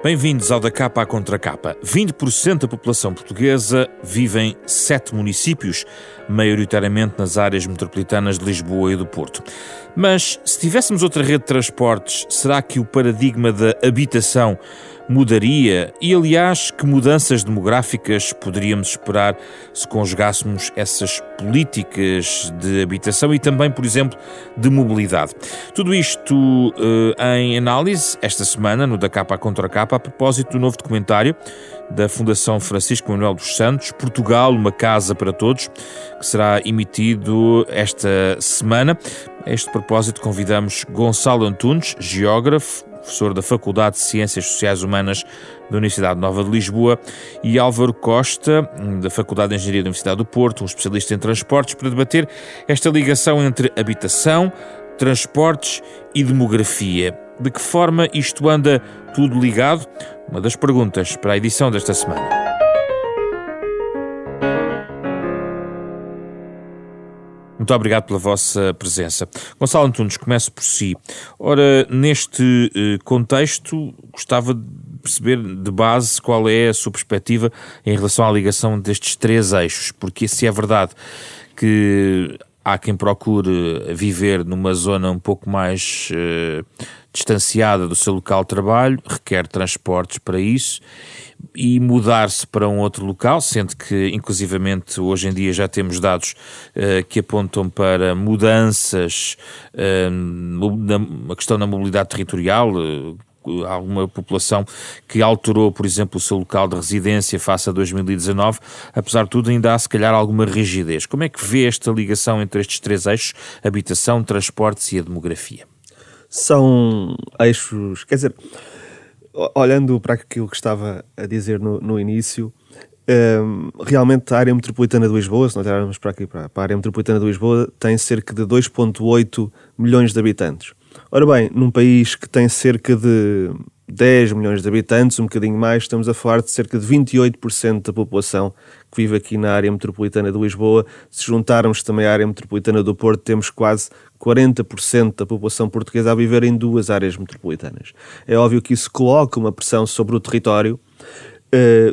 Bem-vindos ao Da Capa à Contra Capa. 20% da população portuguesa vive em 7 municípios, maioritariamente nas áreas metropolitanas de Lisboa e do Porto. Mas, se tivéssemos outra rede de transportes, será que o paradigma da habitação mudaria? E, aliás, que mudanças demográficas poderíamos esperar se conjugássemos essas políticas de habitação e também, por exemplo, de mobilidade? Tudo isto em análise esta semana no Da Capa à Contra Capa, a propósito do novo documentário da Fundação Francisco Manuel dos Santos, Portugal, uma casa para todos, que será emitido esta semana. A este propósito convidamos Gonçalo Antunes, geógrafo, professor da Faculdade de Ciências Sociais Humanas da Universidade Nova de Lisboa, e Álvaro Costa, da Faculdade de Engenharia da Universidade do Porto, um especialista em transportes, para debater esta ligação entre habitação, transportes e demografia. De que forma isto anda tudo ligado? Uma das perguntas para a edição desta semana. Muito obrigado pela vossa presença. Gonçalo Antunes, começo por si. Ora, neste contexto, gostava de perceber de base qual é a sua perspectiva em relação à ligação destes 3 eixos, porque se é verdade que há quem procure viver numa zona um pouco mais distanciada do seu local de trabalho, requer transportes para isso, e mudar-se para um outro local, sendo que, inclusivamente, hoje em dia já temos dados que apontam para mudanças na questão da mobilidade territorial. Há alguma população que alterou, por exemplo, o seu local de residência face a 2019, apesar de tudo ainda há, se calhar, alguma rigidez. Como é que vê esta ligação entre estes 3 eixos, habitação, transportes e a demografia? São eixos, quer dizer, olhando para aquilo que estava a dizer no início, realmente a área metropolitana de Lisboa, se nós olharmos para aqui, para a área metropolitana de Lisboa, tem cerca de 2,8 milhões de habitantes. Ora bem, num país que tem cerca de 10 milhões de habitantes, um bocadinho mais, estamos a falar de cerca de 28% da população que vive aqui na área metropolitana de Lisboa. Se juntarmos também a área metropolitana do Porto, temos quase 40% da população portuguesa a viver em 2 áreas metropolitanas. É óbvio que isso coloca uma pressão sobre o território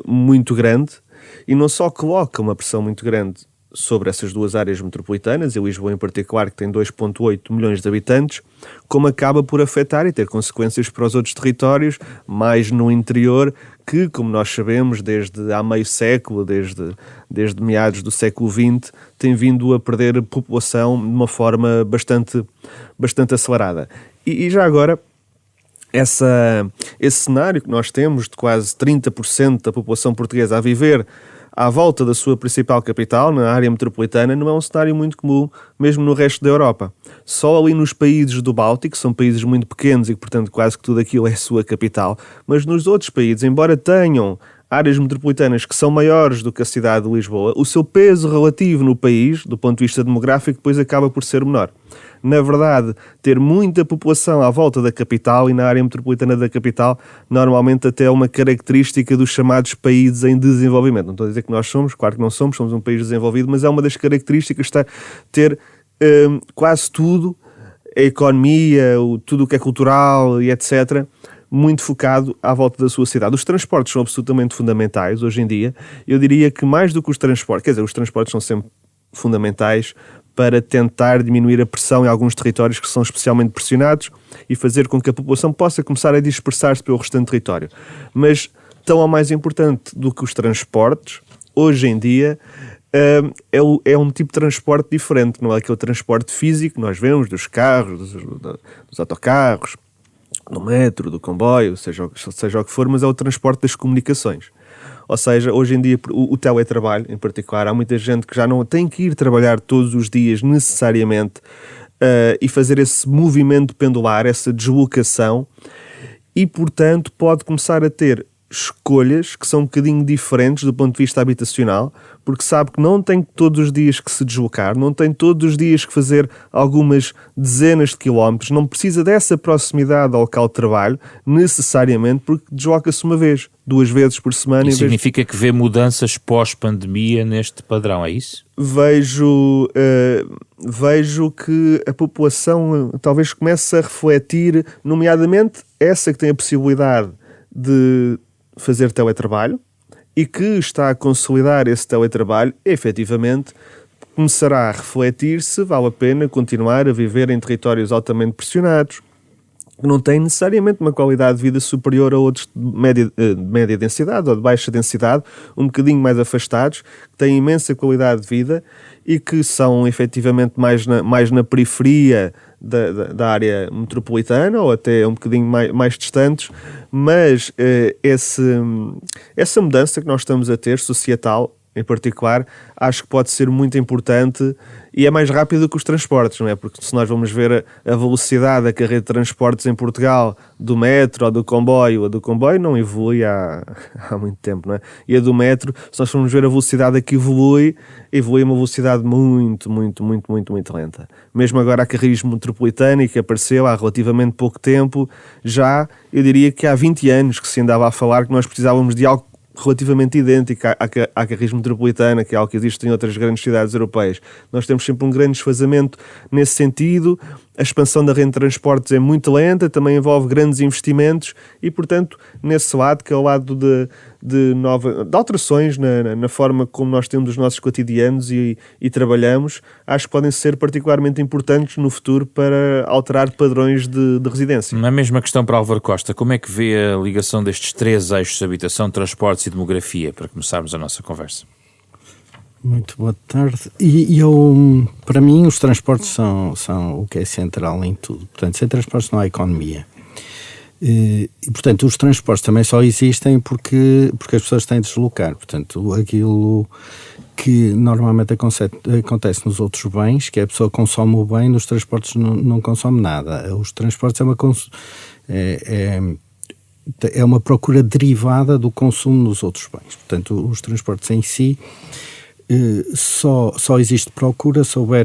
muito grande, e não só coloca uma pressão muito grande sobre essas 2 áreas metropolitanas, e Lisboa em particular, que tem 2,8 milhões de habitantes, como acaba por afetar e ter consequências para os outros territórios, mais no interior, que, como nós sabemos, desde há meio século, desde meados do século XX, tem vindo a perder população de uma forma bastante acelerada. E já agora, esse cenário que nós temos de quase 30% da população portuguesa a viver à volta da sua principal capital, na área metropolitana, não é um cenário muito comum, mesmo no resto da Europa. Só ali nos países do Báltico, são países muito pequenos e, portanto, quase que tudo aquilo é a sua capital, mas nos outros países, embora tenham áreas metropolitanas que são maiores do que a cidade de Lisboa, o seu peso relativo no país, do ponto de vista demográfico, depois acaba por ser menor. Na verdade, ter muita população à volta da capital e na área metropolitana da capital, normalmente até é uma característica dos chamados países em desenvolvimento. Não estou a dizer que nós somos, claro que não somos um país desenvolvido, mas é uma das características está ter quase tudo, a economia, tudo o que é cultural e etc., muito focado à volta da sua cidade. Os transportes são absolutamente fundamentais hoje em dia. Eu diria que mais do que os transportes, quer dizer, os transportes são sempre fundamentais para tentar diminuir a pressão em alguns territórios que são especialmente pressionados e fazer com que a população possa começar a dispersar-se pelo restante território. Mas tão ou mais importante do que os transportes, hoje em dia, é um tipo de transporte diferente. Não é aquele transporte físico que nós vemos dos carros, dos autocarros, do metro, do comboio, seja o que for, mas é o transporte das comunicações. Ou seja, hoje em dia o teletrabalho, em particular, há muita gente que já não tem que ir trabalhar todos os dias necessariamente e fazer esse movimento pendular, essa deslocação, e, portanto, pode começar a ter escolhas que são um bocadinho diferentes do ponto de vista habitacional, porque sabe que não tem todos os dias que se deslocar, não tem todos os dias que fazer algumas dezenas de quilómetros, não precisa dessa proximidade ao local de trabalho, necessariamente, porque desloca-se uma vez, 2 vezes por semana. Isso significa que vê mudanças pós-pandemia neste padrão, é isso? Vejo que a população talvez comece a refletir, nomeadamente essa que tem a possibilidade de fazer teletrabalho e que está a consolidar esse teletrabalho, efetivamente começará a refletir se vale a pena continuar a viver em territórios altamente pressionados, que não têm necessariamente uma qualidade de vida superior a outros de média densidade ou de baixa densidade, um bocadinho mais afastados, que têm imensa qualidade de vida e que são efetivamente mais na periferia da área metropolitana ou até um bocadinho mais distantes, mas essa mudança que nós estamos a ter, societal, em particular, acho que pode ser muito importante e é mais rápido que os transportes, não é? Porque se nós vamos ver a velocidade da carreira de transportes em Portugal, do metro ou do comboio, a do comboio não evolui há muito tempo, não é? E a do metro, se nós formos ver a velocidade a que evolui a uma velocidade muito lenta. Mesmo agora a carreirismo metropolitano, que apareceu há relativamente pouco tempo, já, eu diria que há 20 anos que se andava a falar que nós precisávamos de algo relativamente idêntica à carrismo metropolitana, que é algo que existe em outras grandes cidades europeias. Nós temos sempre um grande desfazamento nesse sentido. A expansão da rede de transportes é muito lenta, também envolve grandes investimentos e, portanto, nesse lado, que é o lado de alterações na forma como nós temos os nossos cotidianos e trabalhamos, acho que podem ser particularmente importantes no futuro para alterar padrões de residência. Na mesma questão para Álvaro Costa, como é que vê a ligação destes 3 eixos de habitação, transportes e demografia, para começarmos a nossa conversa? Muito boa tarde. Para mim, os transportes são o que é central em tudo. Portanto, sem transportes não há economia. E, portanto, os transportes também só existem porque as pessoas têm de deslocar. Portanto, aquilo que normalmente acontece nos outros bens, que a pessoa consome o bem, nos transportes não consome nada. Os transportes é uma procura derivada do consumo nos outros bens. Portanto, os transportes em si só existe procura se houver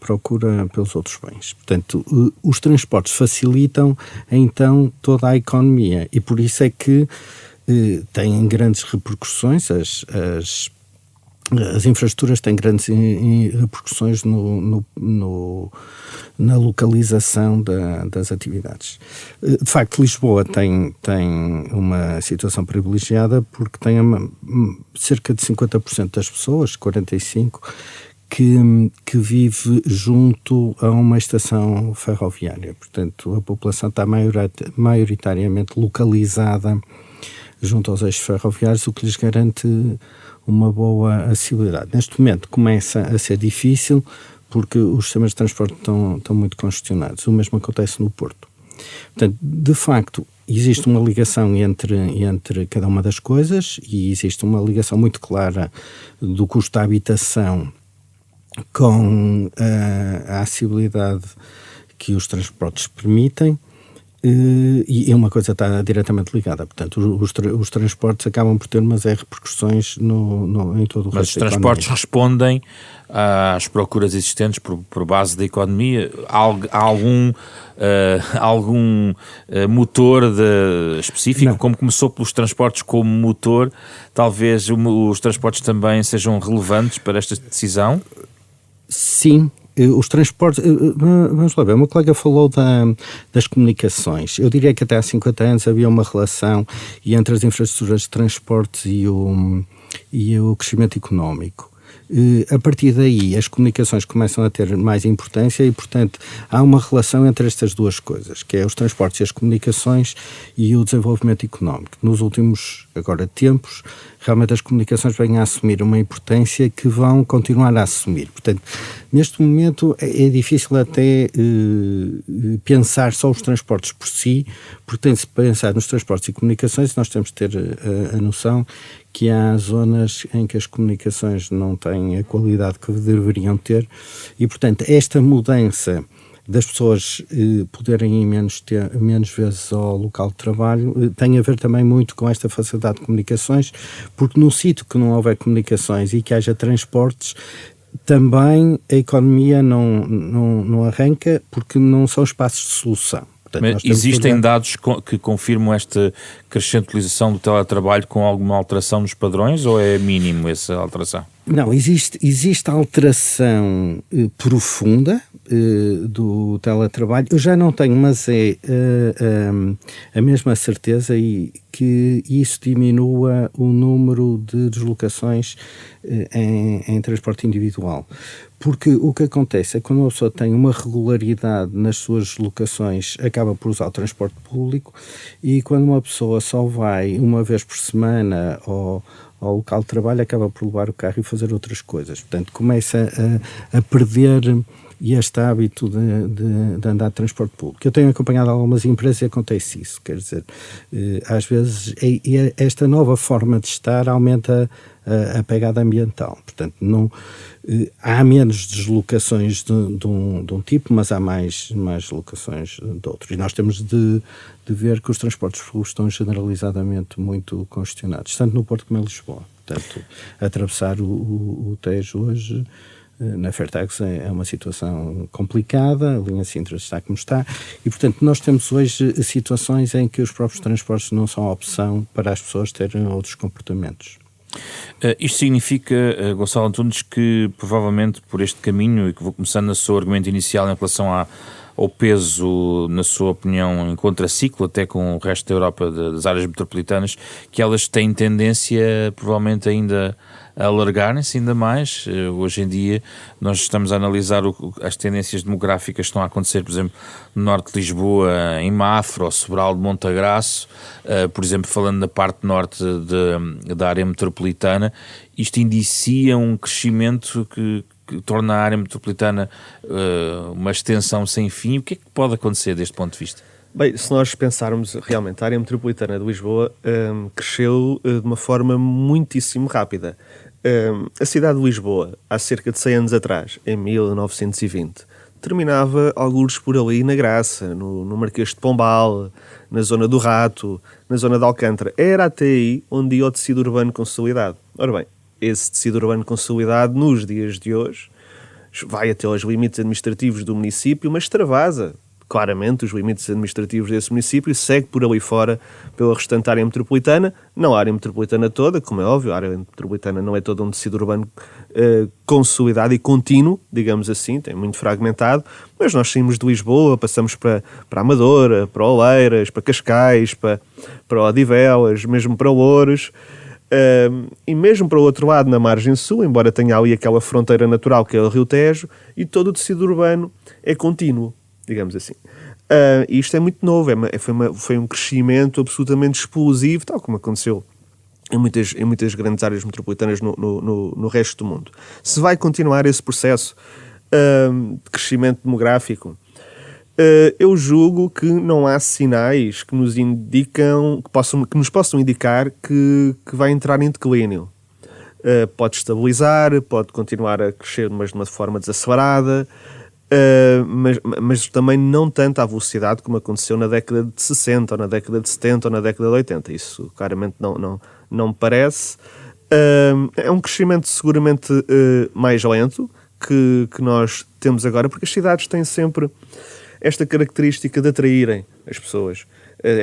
procura pelos outros bens. Portanto, os transportes facilitam então toda a economia e por isso é que têm grandes repercussões, as infraestruturas têm grandes repercussões na localização das atividades. De facto, Lisboa tem uma situação privilegiada porque tem cerca de 50% das pessoas, 45%, que vive junto a uma estação ferroviária. Portanto, a população está maioritariamente localizada junto aos eixos ferroviários, o que lhes garante uma boa acessibilidade. Neste momento começa a ser difícil porque os sistemas de transporte estão muito congestionados. O mesmo acontece no Porto. Portanto, de facto, existe uma ligação entre cada uma das coisas e existe uma ligação muito clara do custo da habitação com a acessibilidade que os transportes permitem. E uma coisa está diretamente ligada, portanto os transportes acabam por ter umas repercussões em todo o resto da economia. Mas os transportes respondem às procuras existentes por base da economia? Há algum motor específico? Não. Como começou pelos transportes como motor, talvez os transportes também sejam relevantes para esta decisão? Sim. Os transportes, vamos lá ver, o meu colega falou das comunicações. Eu diria que até há 50 anos havia uma relação entre as infraestruturas de transportes e o crescimento económico. A partir daí, as comunicações começam a ter mais importância e, portanto, há uma relação entre estas duas coisas, que é os transportes e as comunicações e o desenvolvimento económico. Nos últimos, tempos, realmente as comunicações vêm a assumir uma importância que vão continuar a assumir. Portanto, neste momento é difícil até pensar só os transportes por si, porque tem-se pensar nos transportes e comunicações e nós temos de ter a noção que há zonas em que as comunicações não têm a qualidade que deveriam ter e, portanto, esta mudança das pessoas poderem ir menos vezes ao local de trabalho tem a ver também muito com esta facilidade de comunicações, porque num sítio que não houver comunicações e que haja transportes, também a economia não arranca porque não são espaços de solução. Portanto, mas existem dados que confirmam esta crescente utilização do teletrabalho com alguma alteração nos padrões ou é mínimo essa alteração? Não, existe alteração profunda do teletrabalho. Eu já não tenho, mas é a mesma certeza que isso diminua o número de deslocações em transporte individual. Porque o que acontece é que quando uma pessoa tem uma regularidade nas suas deslocações, acaba por usar o transporte público, e quando uma pessoa só vai uma vez por semana ao local de trabalho, acaba por levar o carro e fazer outras coisas. Portanto, começa a perder este hábito de andar de transporte público. Eu tenho acompanhado algumas empresas e acontece isso. Quer dizer, às vezes esta nova forma de estar aumenta a pegada ambiental. Portanto, não, há menos deslocações de um tipo, mas há mais deslocações de outro. E nós temos de ver que os transportes públicos estão generalizadamente muito congestionados, tanto no Porto como em Lisboa. Portanto, atravessar o Tejo hoje na Fairtax é uma situação complicada, a linha Sintra está como está, e portanto nós temos hoje situações em que os próprios transportes não são a opção para as pessoas terem outros comportamentos. Isto significa, Gonçalo Antunes, que provavelmente por este caminho, e que vou começando no seu argumento inicial em relação ao peso, na sua opinião, em contraciclo, até com o resto da Europa, das áreas metropolitanas, que elas têm tendência, provavelmente, ainda a alargarem-se ainda mais. Hoje em dia nós estamos a analisar as tendências demográficas que estão a acontecer, por exemplo, no norte de Lisboa, em Mafra, ou Sobral de Montagraço, por exemplo, falando da parte norte da área metropolitana. Isto indicia um crescimento que torna a área metropolitana uma extensão sem fim. O que é que pode acontecer deste ponto de vista? Bem, se nós pensarmos realmente, a área metropolitana de Lisboa cresceu de uma forma muitíssimo rápida. A cidade de Lisboa, há cerca de 100 anos atrás, em 1920, terminava algures por ali na Graça, no Marquês de Pombal, na zona do Rato, na zona de Alcântara. Era até aí onde ia o tecido urbano consolidado. Ora bem, esse tecido urbano consolidado, nos dias de hoje, vai até aos limites administrativos do município, mas extravasa claramente os limites administrativos desse município e segue por ali fora pela restante área metropolitana. Não a área metropolitana toda, como é óbvio, a área metropolitana não é todo um tecido urbano consolidado e contínuo, digamos assim, tem muito fragmentado, mas nós saímos de Lisboa, passamos para Amadora, para Oleiras, para Cascais, para Odivelas, mesmo para Loures, e mesmo para o outro lado, na margem sul, embora tenha ali aquela fronteira natural que é o Rio Tejo, e todo o tecido urbano é contínuo, digamos assim. E isto é muito novo, foi um crescimento absolutamente explosivo, tal como aconteceu em muitas grandes áreas metropolitanas no resto do mundo. Se vai continuar esse processo de crescimento demográfico, eu julgo que não há sinais que nos indicam, que nos possam indicar que vai entrar em declínio. Pode estabilizar, pode continuar a crescer, mas de uma forma desacelerada, mas também não tanto à velocidade como aconteceu na década de 60, ou na década de 70, ou na década de 80. Isso claramente não me parece. É um crescimento seguramente mais lento que nós temos agora, porque as cidades têm sempre esta característica de atraírem as pessoas.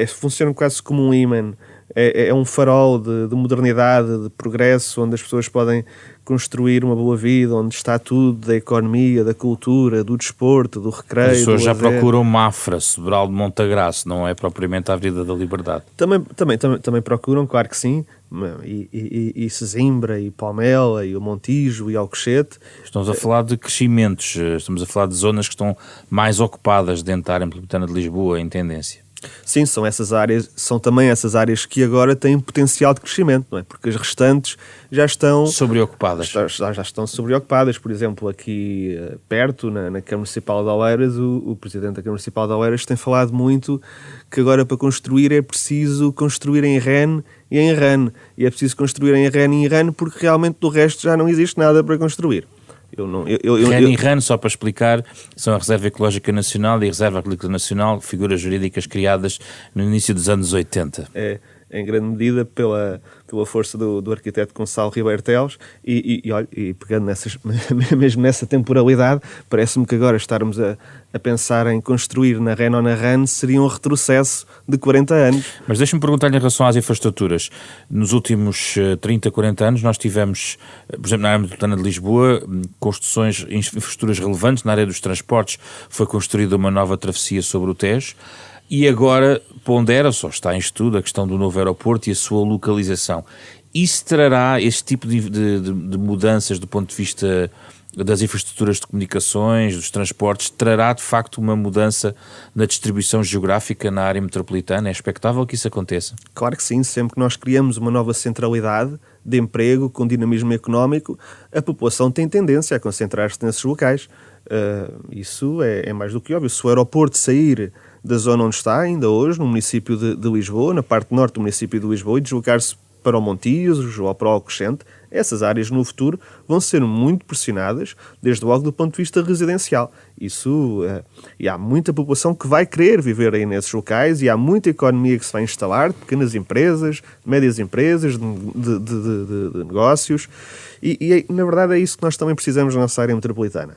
Funcionam quase como um ímã. É um farol de modernidade, de progresso, onde as pessoas podem construir uma boa vida, onde está tudo, da economia, da cultura, do desporto, do recreio. As pessoas já procuram Mafra, Sobral de Montagraço, não é propriamente a Avenida da Liberdade. Também procuram, claro que sim, e Sesimbra, e Palmela, e o Montijo, e Alcochete. Estamos a falar de crescimentos, estamos a falar de zonas que estão mais ocupadas dentro da área metropolitana de Lisboa, em tendência. Sim, são também essas áreas que agora têm potencial de crescimento, não é? Porque as restantes já estão sobreocupadas. Já estão sobreocupadas. Por exemplo, aqui perto, na Câmara Municipal de Oleiras, o Presidente da Câmara Municipal de Oleiras tem falado muito que agora para construir é preciso construir em REN e em RAN. E é preciso construir em REN e em RAN porque realmente do resto já não existe nada para construir. REN e RAN, só para explicar, são a Reserva Ecológica Nacional e a Reserva Agrícola Nacional, figuras jurídicas criadas no início dos anos 80. em grande medida pela força do arquiteto Gonçalo Ribeiro Teles e pegando mesmo nessa temporalidade, parece-me que agora estarmos a pensar em construir na REN ou na RAN seria um retrocesso de 40 anos. Mas deixa-me perguntar-lhe em relação às infraestruturas. Nos últimos 30, 40 anos nós tivemos, por exemplo, na área metropolitana de Lisboa, construções, infraestruturas relevantes. Na área dos transportes foi construída uma nova travessia sobre o Tejo. E agora pondera-se, ou está em estudo, a questão do novo aeroporto e a sua localização. Isso trará este tipo de mudanças do ponto de vista das infraestruturas de comunicações, dos transportes, trará de facto uma mudança na distribuição geográfica na área metropolitana? É expectável que isso aconteça? Claro que sim, sempre que nós criamos uma nova centralidade de emprego com dinamismo económico, a população tem tendência a concentrar-se nesses locais. Isso é mais do que óbvio. Se o aeroporto sair da zona onde está, ainda hoje, no município de Lisboa, na parte norte do município de Lisboa, e deslocar-se para o Montios ou para o Alcochete, essas áreas no futuro vão ser muito pressionadas, desde logo do ponto de vista residencial. E há muita população que vai querer viver aí nesses locais e há muita economia que se vai instalar, pequenas empresas, médias empresas, de negócios, e na verdade é isso que nós também precisamos na nossa área metropolitana.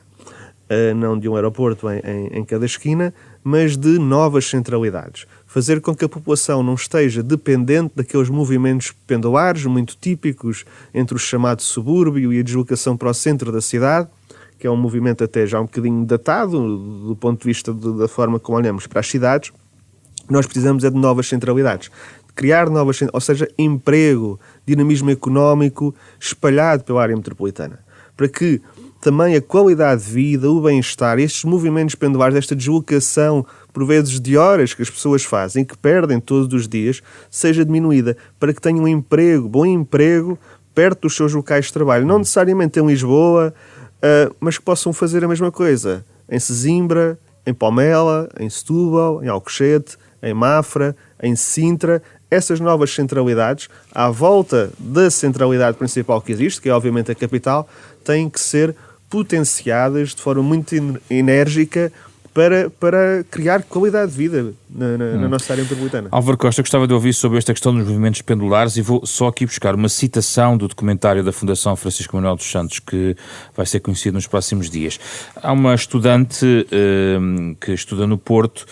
Não de um aeroporto em cada esquina, mas de novas centralidades. Fazer com que a população não esteja dependente daqueles movimentos pendulares muito típicos entre o chamado subúrbio e a deslocação para o centro da cidade, que é um movimento até já um bocadinho datado do ponto de vista da forma como olhamos para as cidades. Nós precisamos de novas centralidades. Criar novas, ou seja, emprego, dinamismo económico espalhado pela área metropolitana. Para que também a qualidade de vida, o bem-estar, estes movimentos pendulares, esta deslocação, por vezes de horas que as pessoas fazem, que perdem todos os dias, seja diminuída, para que tenham um emprego, bom emprego, perto dos seus locais de trabalho. Não necessariamente em Lisboa, mas que possam fazer a mesma coisa em Sesimbra, em Palmela, em Setúbal, em Alcochete, em Mafra, em Sintra. Essas novas centralidades, à volta da centralidade principal que existe, que é obviamente a capital, têm que ser potenciadas de forma muito enérgica para criar qualidade de vida na nossa área metropolitana. Álvaro Costa, gostava de ouvir sobre esta questão dos movimentos pendulares e vou só aqui buscar uma citação do documentário da Fundação Francisco Manuel dos Santos que vai ser conhecido nos próximos dias. Há uma estudante que estuda no Porto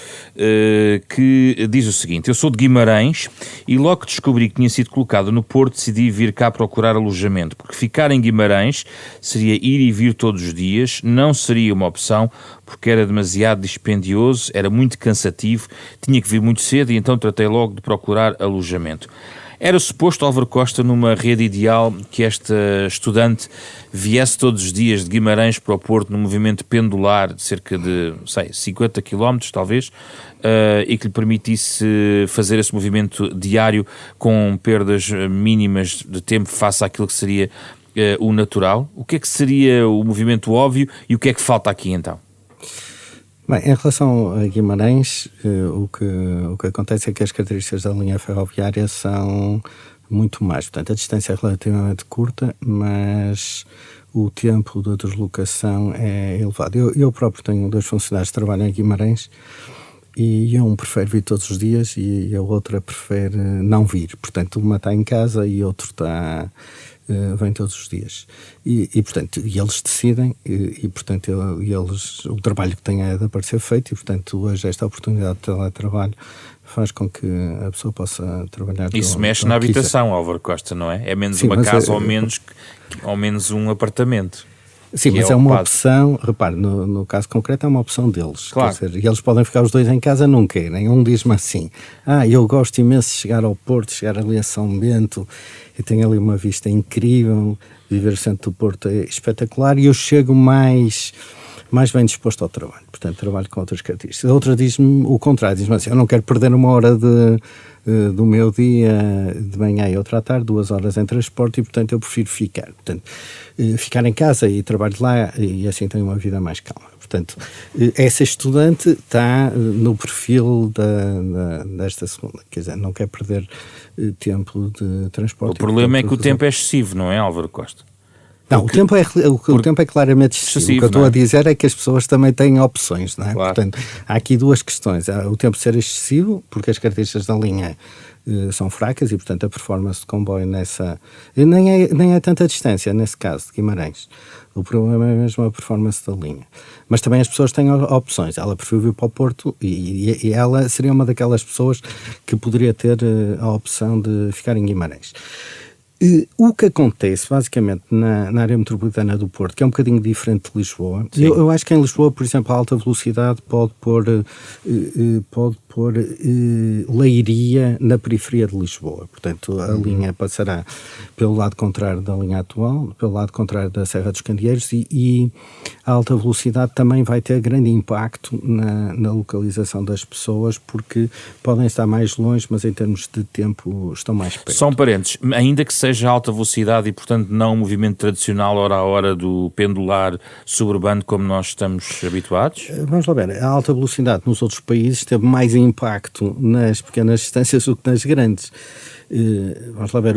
que diz o seguinte: eu sou de Guimarães e logo que descobri que tinha sido colocado no Porto decidi vir cá procurar alojamento, porque ficar em Guimarães seria ir e vir todos os dias, não seria uma opção porque era demasiado dispendioso, era muito cansativo, tinha que vir muito cedo e então tratei logo de procurar alojamento. Era suposto, Álvaro Costa, numa rede ideal, que esta estudante viesse todos os dias de Guimarães para o Porto num movimento pendular de cerca de, 50 km talvez, e que lhe permitisse fazer esse movimento diário com perdas mínimas de tempo face àquilo que seria o natural. O que é que seria o movimento óbvio e o que é que falta aqui então? Bem, em relação a Guimarães, o que acontece é que as características da linha ferroviária são muito mais. Portanto, a distância é relativamente curta, mas o tempo de deslocação é elevado. Eu próprio tenho 2 funcionários que trabalham em Guimarães e um prefere vir todos os dias e a outra prefere não vir. Portanto, uma está em casa e outro vem todos os dias. Portanto, eles decidem portanto, o trabalho que têm é de aparecer feito e, portanto, hoje esta oportunidade de teletrabalho faz com que a pessoa possa trabalhar. Isso mexe na habitação, Álvaro Costa, não é? É menos sim, uma casa ou menos um apartamento. Sim, mas é uma opção, repare, no caso concreto é uma opção deles. Claro. Quer dizer, eles podem ficar os 2 em casa, não querem. Um diz-me assim, eu gosto imenso de chegar ao Porto, chegar ali a São Bento, e tenho ali uma vista incrível, viver o centro do Porto é espetacular, e eu chego mais bem disposto ao trabalho. Portanto, trabalho com outras características. A outra diz-me o contrário, diz-me assim, eu não quero perder uma hora do meu dia de manhã e outra à tarde, 2 horas em transporte, e portanto eu prefiro ficar. Portanto, ficar em casa e trabalho lá e assim tenho uma vida mais calma. Portanto, essa estudante está no perfil desta segunda, quer dizer, não quer perder tempo de transporte. O problema é que o tempo é excessivo, não é, Álvaro Costa? Não, o tempo é claramente excessivo. O que eu estou a dizer é que as pessoas também têm opções, não é? Claro. Portanto, há aqui duas questões. Há o tempo ser excessivo, porque as características da linha são fracas e, portanto, a performance de comboio nessa... Nem é tanta distância, nesse caso, de Guimarães. O problema é mesmo a performance da linha. Mas também as pessoas têm opções. Ela preferiu vir para o Porto e ela seria uma daquelas pessoas que poderia ter a opção de ficar em Guimarães. O que acontece, basicamente, na área metropolitana do Porto, que é um bocadinho diferente de Lisboa, eu acho que em Lisboa, por exemplo, a alta velocidade pode pôr Leiria na periferia de Lisboa. Portanto, a linha passará pelo lado contrário da linha atual, pelo lado contrário da Serra dos Candeeiros e a alta velocidade também vai ter grande impacto na localização das pessoas, porque podem estar mais longe, mas em termos de tempo estão mais perto. Só um parênteses, ainda que seja alta velocidade e, portanto, não um movimento tradicional hora a hora do pendular suburbano como nós estamos habituados? Vamos lá ver, a alta velocidade nos outros países teve mais impacto nas pequenas distâncias do que nas grandes. Vamos lá ver,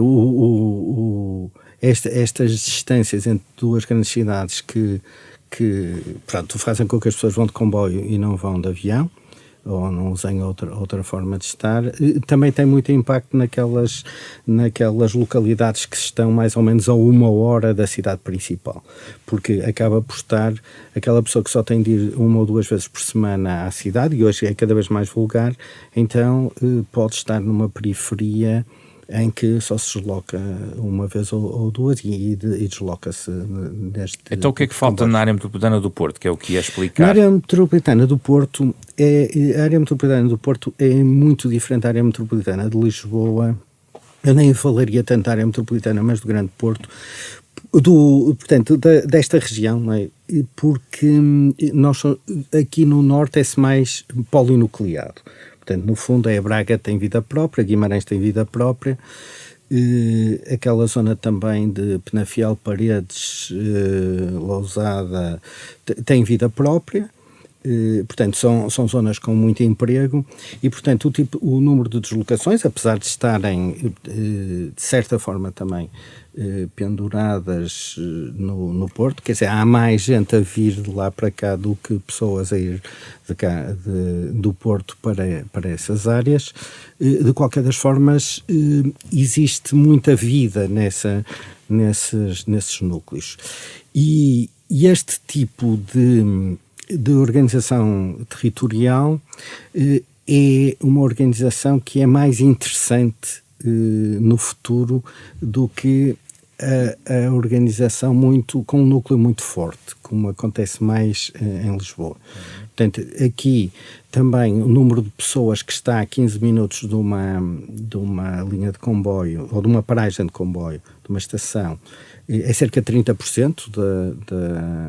estas distâncias entre duas grandes cidades que pronto, fazem com que as pessoas vão de comboio e não vão de avião, ou não usem outra forma de estar, também tem muito impacto naquelas localidades que estão mais ou menos a 1 hora da cidade principal, porque acaba por estar aquela pessoa que só tem de ir 1 ou 2 vezes por semana à cidade, e hoje é cada vez mais vulgar, então pode estar numa periferia em que só se desloca uma vez ou duas e desloca-se neste... Então o que é que falta na área metropolitana do Porto, que é o que ia explicar? Na área metropolitana do Porto, a área metropolitana do Porto é muito diferente da área metropolitana de Lisboa. Eu nem falaria tanto da área metropolitana, mas do Grande Porto, portanto, desta região, não é? Porque nós aqui no Norte é-se mais polinucleado. Portanto, no fundo, Braga tem vida própria, Guimarães tem vida própria, aquela zona também de Penafiel, Paredes, Lousada, tem vida própria. Portanto, são zonas com muito emprego e, portanto, o número de deslocações, apesar de estarem, de certa forma, também penduradas no Porto, quer dizer, há mais gente a vir de lá para cá do que pessoas a ir do Porto para essas áreas. De qualquer das formas, existe muita vida nesses núcleos. E este tipo de organização territorial é uma organização que é mais interessante no futuro do que a organização com um núcleo muito forte, como acontece mais em Lisboa. Portanto, aqui também o número de pessoas que está a 15 minutos de uma linha de comboio, ou de uma paragem de comboio, de uma estação, é cerca de 30%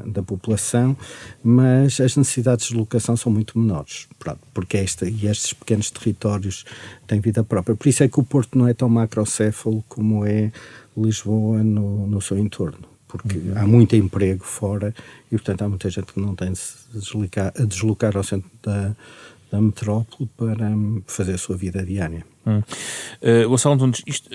da população, mas as necessidades de locação são muito menores, porque estes pequenos territórios têm vida própria. Por isso é que o Porto não é tão macrocéfalo como é Lisboa no seu entorno, porque há muito emprego fora e, portanto, há muita gente que não tem de se deslocar ao centro da metrópole para fazer a sua vida diária. Gonçalo Antunes, isto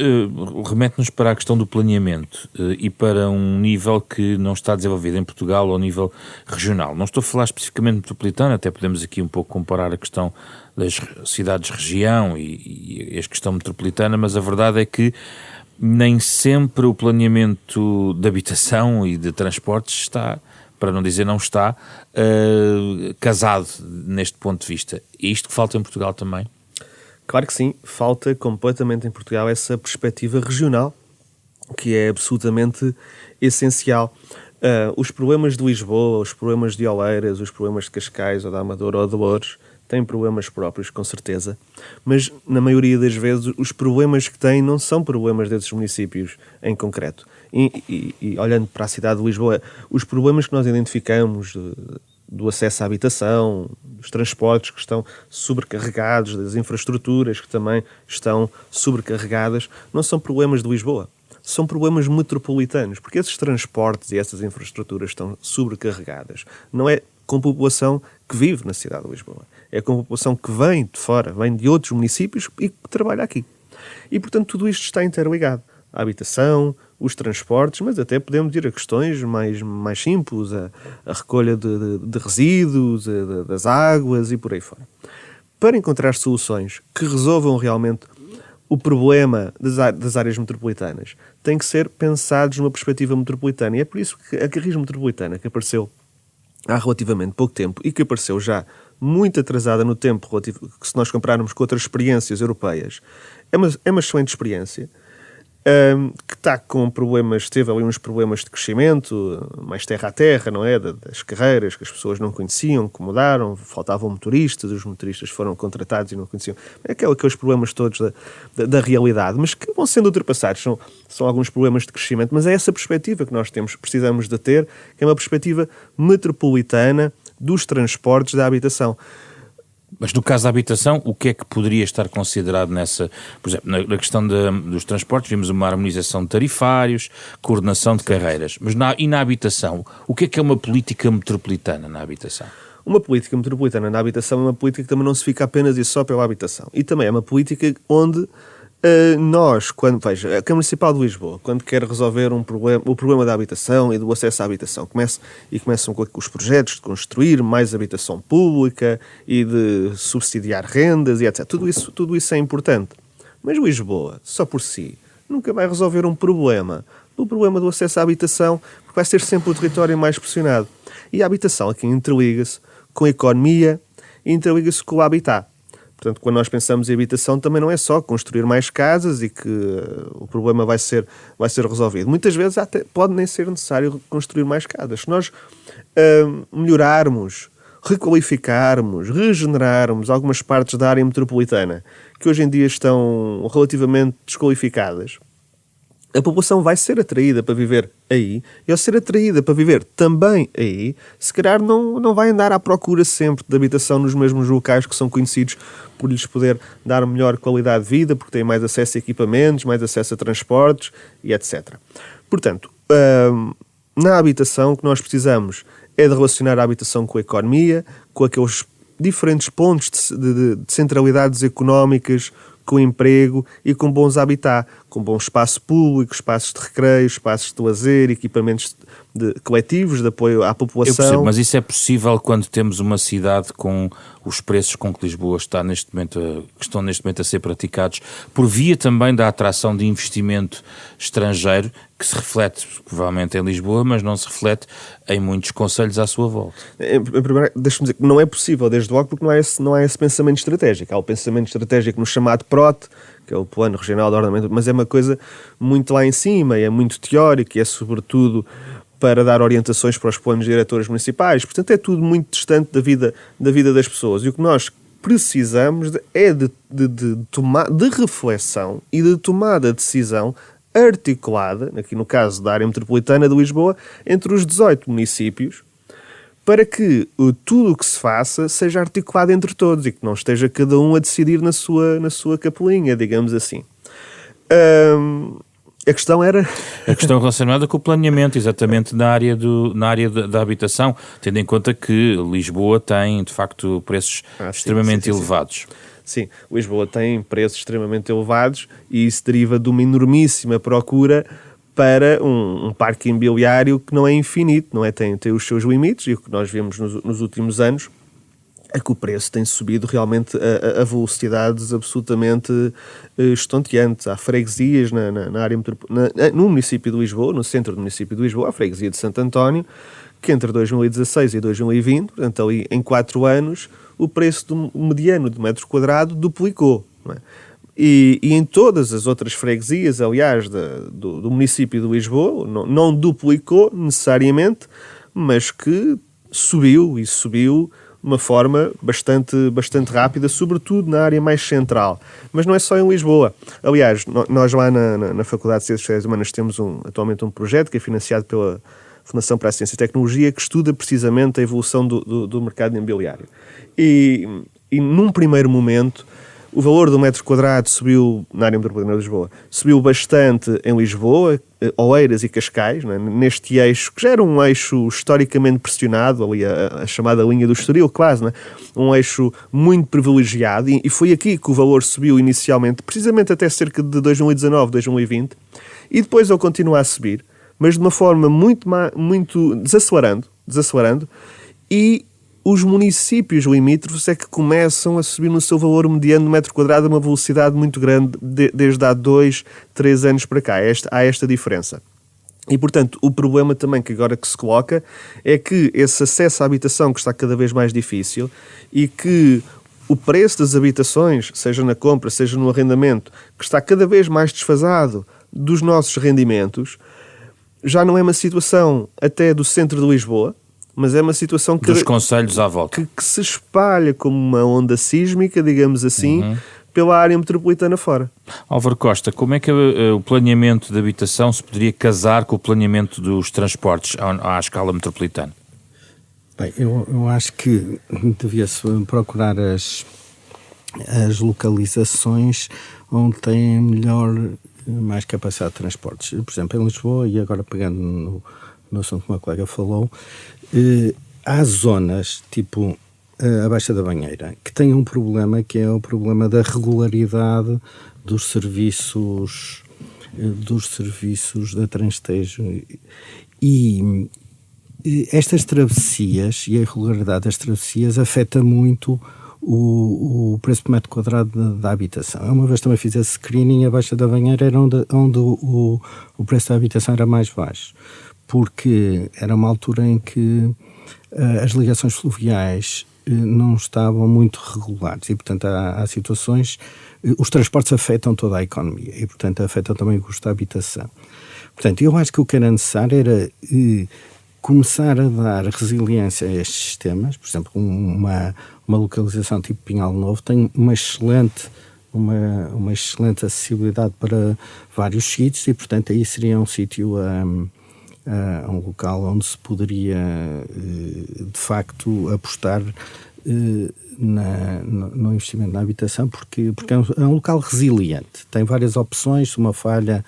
remete-nos para a questão do planeamento e para um nível que não está desenvolvido em Portugal ao nível regional. Não estou a falar especificamente metropolitano, até podemos aqui um pouco comparar a questão das cidades-região e a questão metropolitana, mas a verdade é que nem sempre o planeamento de habitação e de transportes está, para não dizer não está, casado neste ponto de vista. É isto que falta em Portugal também? Claro que sim, falta completamente em Portugal essa perspectiva regional, que é absolutamente essencial. Os problemas de Lisboa, os problemas de Oleiras, os problemas de Cascais, ou da Amadora ou de Loures, têm problemas próprios, com certeza, mas na maioria das vezes os problemas que têm não são problemas desses municípios em concreto. E olhando para a cidade de Lisboa, os problemas que nós identificamos do acesso à habitação, dos transportes que estão sobrecarregados, das infraestruturas que também estão sobrecarregadas, não são problemas de Lisboa, são problemas metropolitanos, porque esses transportes e essas infraestruturas estão sobrecarregadas. Não é com a população que vive na cidade de Lisboa, é com a população que vem de fora, vem de outros municípios e que trabalha aqui. E, portanto, tudo isto está interligado. A habitação, os transportes, mas até podemos ir a questões mais simples, a recolha de resíduos, das águas e por aí fora. Para encontrar soluções que resolvam realmente o problema das áreas metropolitanas, têm que ser pensados numa perspectiva metropolitana. E é por isso que a Carris Metropolitana, que apareceu há relativamente pouco tempo e que apareceu já muito atrasada no tempo, que se nós compararmos com outras experiências europeias, é uma excelente experiência, que está com problemas, teve ali uns problemas de crescimento, mais terra a terra, não é? Das carreiras que as pessoas não conheciam, que mudaram, faltavam motoristas, os motoristas foram contratados e não conheciam. Aqueles problemas todos da realidade, mas que vão sendo ultrapassados. São alguns problemas de crescimento, mas é essa perspectiva que nós precisamos de ter, que é uma perspectiva metropolitana dos transportes da habitação. Mas no caso da habitação, o que é que poderia estar considerado nessa... Por exemplo, na questão dos transportes, vimos uma harmonização de tarifários, coordenação de carreiras. Mas na habitação, o que é uma política metropolitana na habitação? Uma política metropolitana na habitação é uma política que também não se fica apenas e só pela habitação. E também é uma política onde veja, a Câmara Municipal de Lisboa, quando quer resolver o problema da habitação e do acesso à habitação, começam com os projetos de construir mais habitação pública e de subsidiar rendas e etc. Tudo isso é importante. Mas Lisboa, só por si, nunca vai resolver o problema do acesso à habitação, porque vai ser sempre o território mais pressionado. E a habitação aqui interliga-se com a economia e interliga-se com o habitat. Portanto, quando nós pensamos em habitação, também não é só construir mais casas e que o problema vai ser resolvido. Muitas vezes até pode nem ser necessário construir mais casas. Se nós melhorarmos, requalificarmos, regenerarmos algumas partes da área metropolitana que hoje em dia estão relativamente desqualificadas, a população vai ser atraída para viver aí, e ao ser atraída para viver também aí, se calhar não vai andar à procura sempre de habitação nos mesmos locais que são conhecidos por lhes poder dar melhor qualidade de vida, porque têm mais acesso a equipamentos, mais acesso a transportes e etc. Portanto, na habitação o que nós precisamos é de relacionar a habitação com a economia, com aqueles diferentes pontos de centralidades económicas, com emprego e com bons habitat, com bom espaço público, espaços de recreio, espaços de lazer, equipamentos coletivos de apoio à população. Eu percebo, mas isso é possível quando temos uma cidade com os preços com que Lisboa está que estão neste momento a ser praticados, por via também da atração de investimento estrangeiro, que se reflete provavelmente em Lisboa, mas não se reflete em muitos concelhos à sua volta. Deixa-me dizer que não é possível, desde logo, porque não há esse pensamento estratégico. Há o pensamento estratégico no chamado PROT, que é o Plano Regional de Ordenamento, mas é uma coisa muito lá em cima, é muito teórico e é sobretudo para dar orientações para os planos diretores municipais. Portanto, é tudo muito distante da vida das pessoas. E o que nós precisamos é de reflexão e de tomada de decisão articulada, aqui no caso da área metropolitana de Lisboa, entre os 18 municípios, para que tudo o que se faça seja articulado entre todos e que não esteja cada um a decidir na sua capelinha, digamos assim. A questão era... A questão relacionada com o planeamento, exatamente na área da habitação, tendo em conta que Lisboa tem, de facto, preços extremamente elevados. Sim, Lisboa tem preços extremamente elevados e isso deriva de uma enormíssima procura para um parque imobiliário que não é infinito, não é? Tem os seus limites e o que nós vemos nos últimos anos é que o preço tem subido realmente a velocidades absolutamente estonteantes. Há freguesias na área no município de Lisboa, no centro do município de Lisboa, a freguesia de Santo António, que entre 2016 e 2020, portanto ali em 4 anos, o preço do mediano de metro quadrado duplicou. Não é? E em todas as outras freguesias, aliás, do município de Lisboa, não duplicou necessariamente, mas que subiu de uma forma bastante rápida, sobretudo na área mais central. Mas não é só em Lisboa. Aliás, nós lá na Faculdade de Ciências Sociais e Humanas temos atualmente um projeto que é financiado pela Fundação para a Ciência e Tecnologia, que estuda precisamente a evolução do mercado imobiliário. E num primeiro momento, O valor do metro quadrado subiu na área metropolitana de Lisboa, subiu bastante em Lisboa, Oeiras e Cascais, não é? Neste eixo, que já era um eixo historicamente pressionado, ali a chamada linha do Estoril, quase, não é? Um eixo muito privilegiado, e foi aqui que o valor subiu inicialmente, precisamente até cerca de 2019, 2020, e depois ele continua a subir, mas de uma forma muito desacelerando, e os municípios limítrofes é que começam a subir no seu valor mediano de metro quadrado a uma velocidade muito grande desde há 2, 3 anos para cá. Há esta diferença. E, portanto, o problema também que agora que se coloca é que esse acesso à habitação que está cada vez mais difícil e que o preço das habitações, seja na compra, seja no arrendamento, que está cada vez mais desfasado dos nossos rendimentos, já não é uma situação até do centro de Lisboa, mas é uma situação dos concelhos à volta, que se espalha como uma onda sísmica, digamos assim, pela área metropolitana fora. Álvaro Costa, como é que o planeamento de habitação se poderia casar com o planeamento dos transportes à escala metropolitana? Bem, eu acho que devia-se procurar as localizações onde têm mais capacidade de transportes. Por exemplo, em Lisboa, e agora pegando no assunto que o meu colega falou, há zonas, tipo a Baixa da Banheira, que têm um problema que é o problema da regularidade dos serviços da Transtejo. E estas travessias e a regularidade das travessias afeta muito o preço por metro quadrado da habitação. Eu uma vez também fiz esse screening, a Baixa da Banheira era onde o preço da habitação era mais baixo, porque era uma altura em que as ligações fluviais não estavam muito regulares e, portanto, há situações... Os transportes afetam toda a economia e, portanto, afetam também o custo da habitação. Portanto, eu acho que o que era necessário era começar a dar resiliência a estes sistemas. Por exemplo, uma localização tipo Pinhal Novo tem uma excelente acessibilidade para vários sítios e, portanto, aí seria um sítio... um local onde se poderia de facto apostar no investimento na habitação, porque é um local resiliente, tem várias opções, se uma falha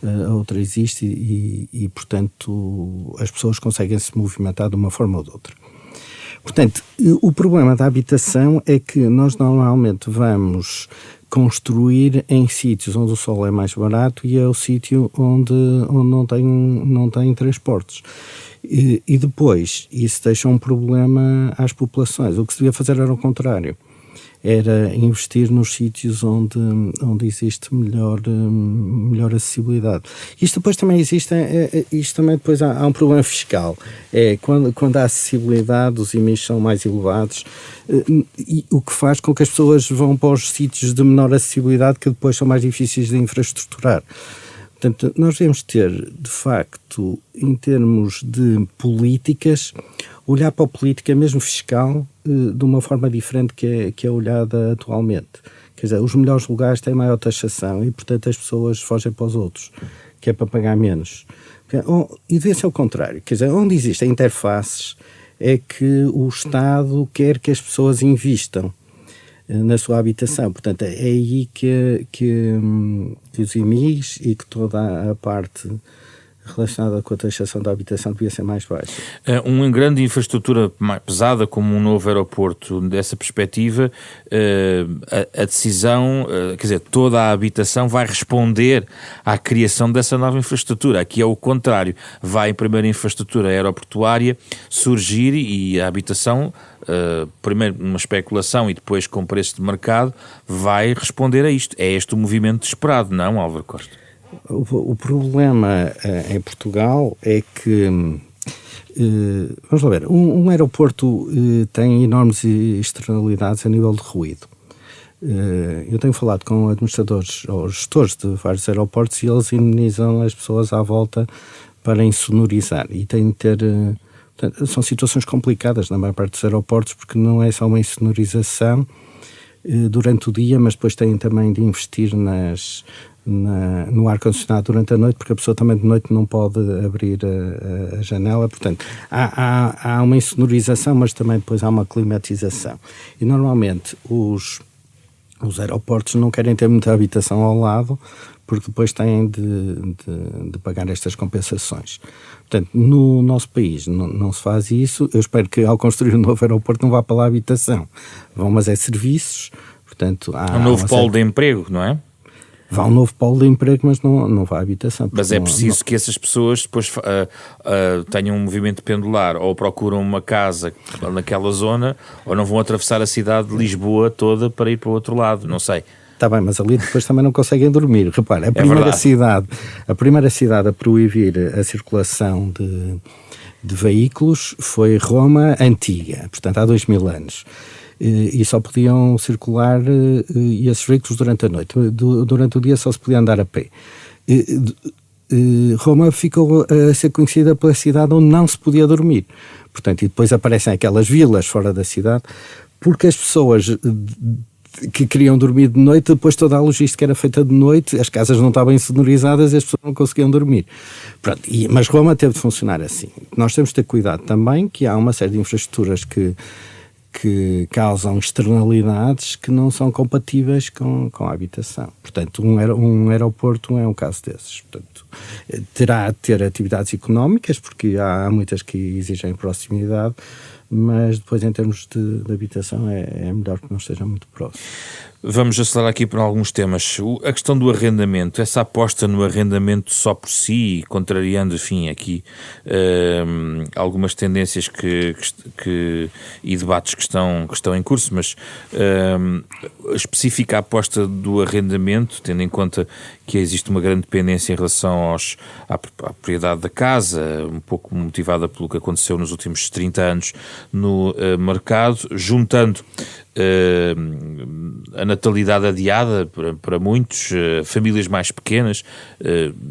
a outra existe e portanto as pessoas conseguem se movimentar de uma forma ou de outra. Portanto, o problema da habitação é que nós normalmente vamos construir em sítios onde o sol é mais barato e é o sítio onde não tem transportes. E depois, isso deixa um problema às populações. O que se devia fazer era o contrário. Era investir nos sítios onde existe melhor acessibilidade. Isto depois também existe, depois há um problema fiscal. Quando há acessibilidade, os IMIs são mais elevados, e o que faz com que as pessoas vão para os sítios de menor acessibilidade, que depois são mais difíceis de infraestruturar. Portanto, nós devemos ter, de facto, em termos de políticas, olhar para a política mesmo fiscal de uma forma diferente que é olhada atualmente. Quer dizer, os melhores lugares têm maior taxação e, portanto, as pessoas fogem para os outros, que é para pagar menos. E devia ser o contrário. Quer dizer, onde existem interfaces é que o Estado quer que as pessoas investam na sua habitação. Portanto, é aí que os IMIs e que toda a parte relacionada com a taxação da habitação devia ser mais baixa. Uma grande infraestrutura mais pesada como um novo aeroporto, dessa perspectiva, a decisão, quer dizer, toda a habitação vai responder à criação dessa nova infraestrutura. Aqui é o contrário. Vai primeiro a infraestrutura aeroportuária surgir e a habitação, primeiro uma especulação e depois com preço de mercado, vai responder a isto. É este o movimento esperado, não, Álvaro Costa? O problema em Portugal é que, vamos lá ver, um aeroporto tem enormes externalidades a nível de ruído. Eu tenho falado com administradores ou gestores de vários aeroportos e eles indemnizam as pessoas à volta para insonorizar e tem de ter... São situações complicadas na maior parte dos aeroportos porque não é só uma insonorização durante o dia, mas depois têm também de investir no ar-condicionado durante a noite, porque a pessoa também de noite não pode abrir a janela. Portanto, há uma insonorização, mas também depois há uma climatização. E normalmente os Os aeroportos não querem ter muita habitação ao lado, porque depois têm de pagar estas compensações. Portanto, no nosso país não se faz isso. Eu espero que ao construir um novo aeroporto não vá para lá a habitação. Vão, mas é serviços. Portanto, há um novo polo de emprego, não é? Vá um novo polo de emprego, mas não vá à habitação. Mas é preciso que essas pessoas depois tenham um movimento pendular, ou procuram uma casa naquela zona, ou não vão atravessar a cidade de Lisboa toda para ir para o outro lado, não sei. Está bem, mas ali depois também não conseguem dormir. Repara, a primeira cidade a proibir a circulação de veículos foi Roma Antiga, portanto há 2000 anos. E só podiam circular esses veículos durante a noite. Durante o dia só se podia andar a pé. Roma ficou a ser conhecida pela cidade onde não se podia dormir. Portanto, e depois aparecem aquelas vilas fora da cidade, porque as pessoas que queriam dormir de noite, depois toda a logística era feita de noite, as casas não estavam insonorizadas e as pessoas não conseguiam dormir. Pronto, mas Roma teve de funcionar assim. Nós temos de ter cuidado também que há uma série de infraestruturas que causam externalidades que não são compatíveis com a habitação. Portanto, um aeroporto é um caso desses. Portanto, terá de ter atividades económicas, porque há muitas que exigem proximidade, mas depois em termos de habitação é melhor que não esteja muito próximo. Vamos acelerar aqui para alguns temas. A questão do arrendamento, essa aposta no arrendamento só por si, contrariando, enfim, aqui algumas tendências e debates que estão em curso, mas específica a aposta do arrendamento, tendo em conta que existe uma grande dependência em relação à propriedade da casa, um pouco motivada pelo que aconteceu nos últimos 30 anos no mercado, juntando a natalidade adiada para muitos, famílias mais pequenas,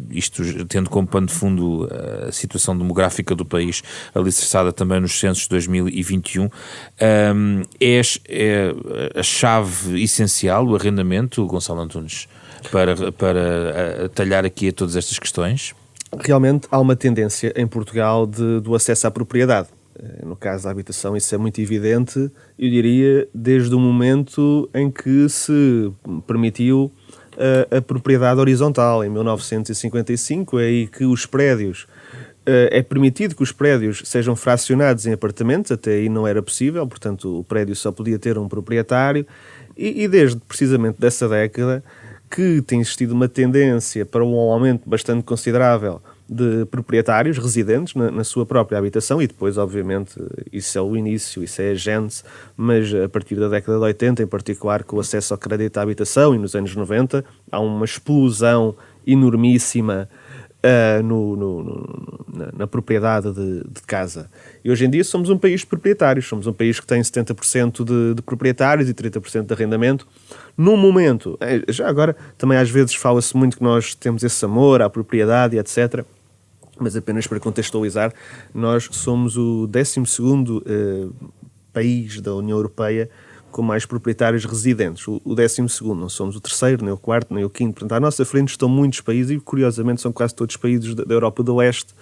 isto tendo como pano de fundo a situação demográfica do país, alicerçada também nos censos de 2021, é a chave essencial, o arrendamento, Gonçalo Antunes, para atalhar aqui a todas estas questões? Realmente há uma tendência em Portugal do acesso à propriedade. No caso da habitação isso é muito evidente, eu diria, desde o momento em que se permitiu a propriedade horizontal, em 1955, é aí que os prédios, é permitido que os prédios sejam fracionados em apartamentos, até aí não era possível, portanto o prédio só podia ter um proprietário, e desde precisamente dessa década que tem existido uma tendência para um aumento bastante considerável de proprietários residentes na sua própria habitação, e depois, obviamente, isso é o início, isso é a gênese, mas a partir da década de 80, em particular, com o acesso ao crédito à habitação, e nos anos 90, há uma explosão enormíssima na propriedade de casa. E hoje em dia somos um país de proprietários, somos um país que tem 70% de proprietários e 30% de arrendamento. Num momento, já agora, também às vezes fala-se muito que nós temos esse amor à propriedade e etc., mas apenas para contextualizar, nós somos o 12º país da União Europeia com mais proprietários residentes. O 12º, não somos o 3º, nem o 4º, nem o 5º. Portanto, à nossa frente estão muitos países e, curiosamente, são quase todos países da Europa do Leste,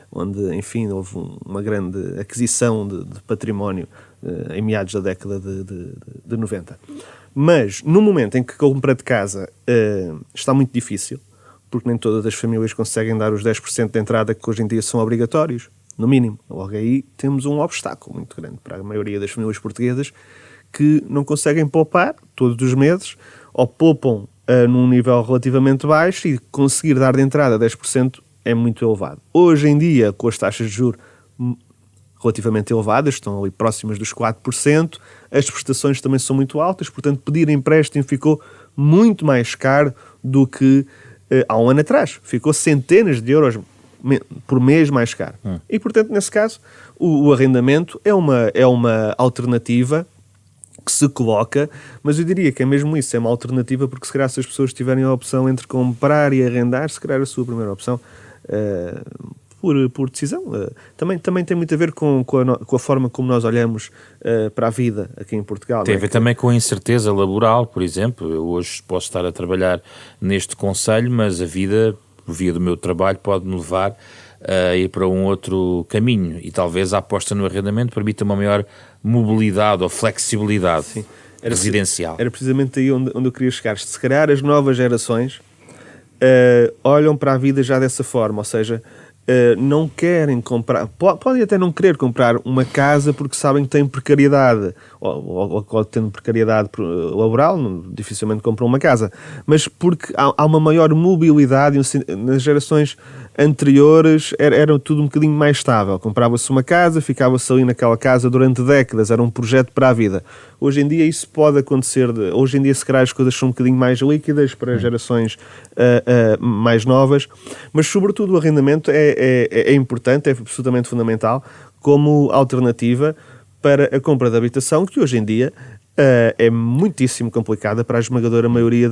onde, enfim, houve uma grande aquisição de património em meados da década de 90. Mas, no momento em que a compra de casa está muito difícil, porque nem todas as famílias conseguem dar os 10% de entrada que hoje em dia são obrigatórios, no mínimo. Logo aí temos um obstáculo muito grande para a maioria das famílias portuguesas que não conseguem poupar todos os meses, ou poupam num nível relativamente baixo, e conseguir dar de entrada 10% é muito elevado. Hoje em dia, com as taxas de juros relativamente elevadas, estão ali próximas dos 4%, as prestações também são muito altas, portanto pedir empréstimo ficou muito mais caro do que há um ano atrás. Ficou centenas de euros por mês mais caro. E, portanto, nesse caso, o arrendamento é uma alternativa que se coloca, mas eu diria que é mesmo isso, é uma alternativa, porque se calhar se as pessoas tiverem a opção entre comprar e arrendar, se calhar a sua primeira opção, por decisão, também tem muito a ver com a forma como nós olhamos para a vida aqui em Portugal. Tem a ver também com a incerteza laboral, por exemplo. Eu hoje posso estar a trabalhar neste concelho, mas a vida, por via do meu trabalho, pode-me levar a ir para um outro caminho, e talvez a aposta no arrendamento permita uma maior mobilidade ou flexibilidade. Sim. residencial. Era precisamente aí onde eu queria chegar. Se calhar as novas gerações olham para a vida já dessa forma, ou seja, não querem comprar, podem até não querer comprar uma casa porque sabem que têm precariedade, ou tendo precariedade laboral, dificilmente compram uma casa, mas porque há uma maior mobilidade. Nas gerações anteriores era tudo um bocadinho mais estável, comprava-se uma casa, ficava-se ali naquela casa durante décadas, era um projeto para a vida. Hoje em dia isso pode acontecer, hoje em dia se calhar as coisas são um bocadinho mais líquidas para gerações mais novas, mas sobretudo o arrendamento é importante, é absolutamente fundamental como alternativa para a compra de habitação, que hoje em dia é muitíssimo complicada para a esmagadora maioria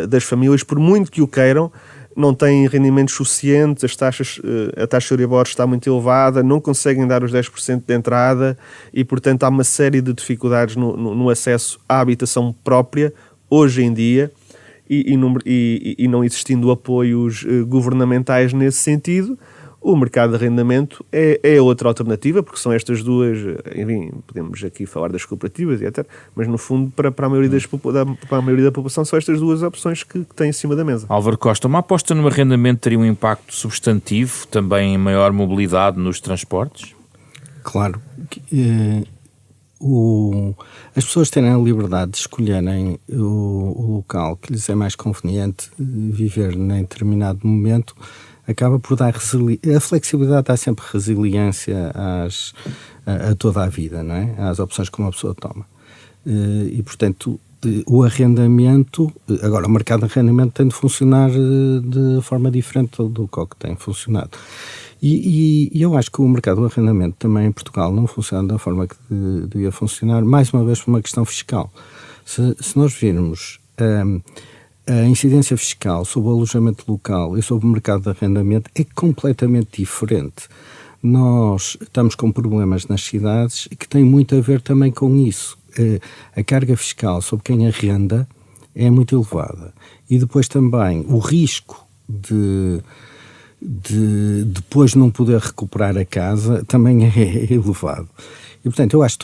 das famílias, por muito que o queiram. Não têm rendimentos suficientes, a taxa de Euribor está muito elevada, não conseguem dar os 10% de entrada e, portanto, há uma série de dificuldades no acesso à habitação própria, hoje em dia, e não existindo apoios governamentais nesse sentido. O mercado de arrendamento é outra alternativa, porque são estas duas, enfim, podemos aqui falar das cooperativas e até, mas no fundo para a maioria da população são estas duas opções que têm em cima da mesa. Álvaro Costa, uma aposta no arrendamento teria um impacto substantivo, também em maior mobilidade nos transportes? Claro. As pessoas terem a liberdade de escolherem o local que lhes é mais conveniente viver em determinado momento, acaba por dar a flexibilidade, dá sempre resiliência a toda a vida, não é? Às opções que uma pessoa toma. E, portanto, o arrendamento, agora o mercado de arrendamento tem de funcionar de forma diferente do que tem funcionado. E eu acho que o mercado do arrendamento também em Portugal não funciona da forma que devia funcionar, mais uma vez por uma questão fiscal. Se nós virmos a incidência fiscal sobre o alojamento local e sobre o mercado de arrendamento é completamente diferente. Nós estamos com problemas nas cidades que têm muito a ver também com isso. A carga fiscal sobre quem arrenda é muito elevada. E depois também o risco de depois não poder recuperar a casa também é elevado. E, portanto, eu acho que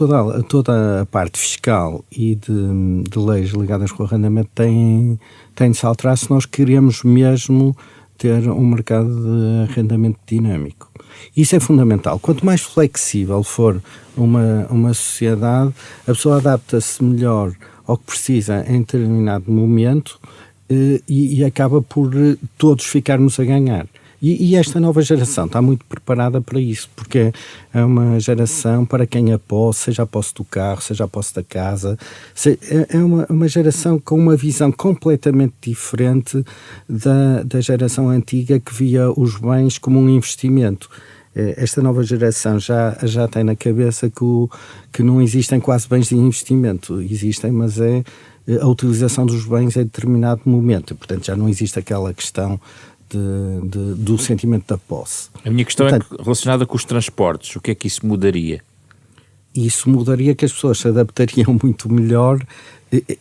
toda a parte fiscal e de leis ligadas com o arrendamento tem de se alterar se nós queremos mesmo ter um mercado de arrendamento dinâmico. Isso é fundamental. Quanto mais flexível for uma sociedade, a pessoa adapta-se melhor ao que precisa em determinado momento e acaba por todos ficarmos a ganhar. E esta nova geração está muito preparada para isso, porque é uma geração para quem a posse, seja a posse do carro, seja a posse da casa, é uma geração com uma visão completamente diferente da geração antiga que via os bens como um investimento. Esta nova geração já tem na cabeça que não existem quase bens de investimento, existem, mas é a utilização dos bens em determinado momento, e, portanto já não existe aquela questão do sentimento da posse. A minha questão é relacionada com os transportes. O que é que isso mudaria? Isso mudaria que as pessoas se adaptariam muito melhor,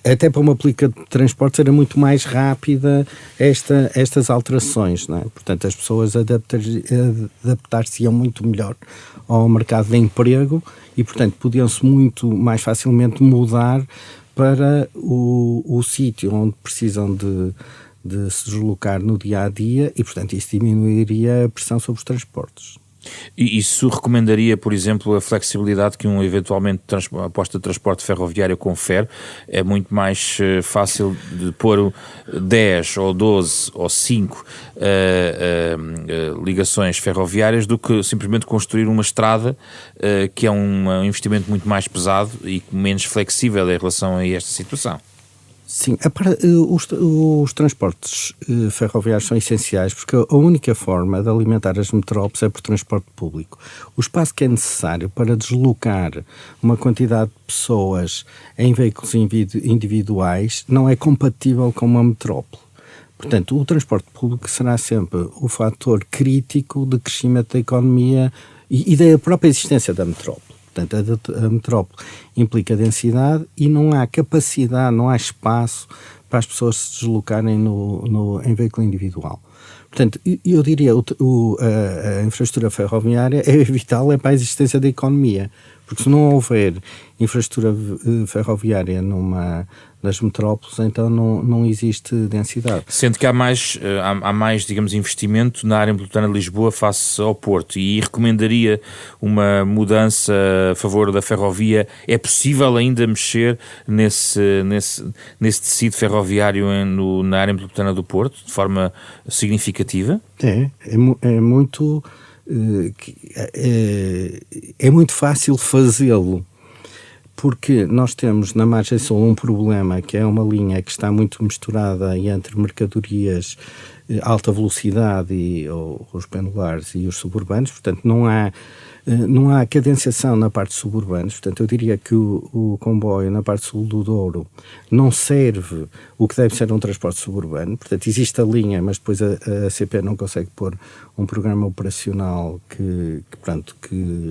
até para uma política de transportes era muito mais rápida estas alterações, não é? Portanto, as pessoas adaptar-se-iam muito melhor ao mercado de emprego e, portanto, podiam-se muito mais facilmente mudar para o sítio onde precisam de se deslocar no dia-a-dia e, portanto, isso diminuiria a pressão sobre os transportes. E isso recomendaria, por exemplo, a flexibilidade que eventualmente aposta de transporte ferroviário confere? É muito mais fácil de pôr 10 ou 12 ou 5 ligações ferroviárias do que simplesmente construir uma estrada que é um investimento muito mais pesado e menos flexível em relação a esta situação. Sim, os transportes ferroviários são essenciais porque a única forma de alimentar as metrópoles é por transporte público. O espaço que é necessário para deslocar uma quantidade de pessoas em veículos individuais não é compatível com uma metrópole. Portanto, o transporte público será sempre o fator crítico de crescimento da economia e da própria existência da metrópole. Portanto, a metrópole implica densidade e não há capacidade, não há espaço para as pessoas se deslocarem em veículo individual. Portanto, eu diria a infraestrutura ferroviária é vital para a existência da economia, porque se não houver infraestrutura ferroviária nas metrópoles, então não existe densidade. Sendo que há mais, digamos, investimento na área metropolitana de Lisboa face ao Porto, e recomendaria uma mudança a favor da ferrovia. É possível ainda mexer nesse tecido ferroviário na área metropolitana do Porto, de forma significativa? É muito... é muito fácil fazê-lo, porque nós temos na margem sul um problema, que é uma linha que está muito misturada entre mercadorias, alta velocidade os pendulares e os suburbanos. Portanto não há cadenciação na parte suburbanos. Portanto, eu diria que o comboio na parte sul do Douro não serve o que deve ser um transporte suburbano. Portanto, existe a linha, mas depois a CP não consegue pôr um programa operacional que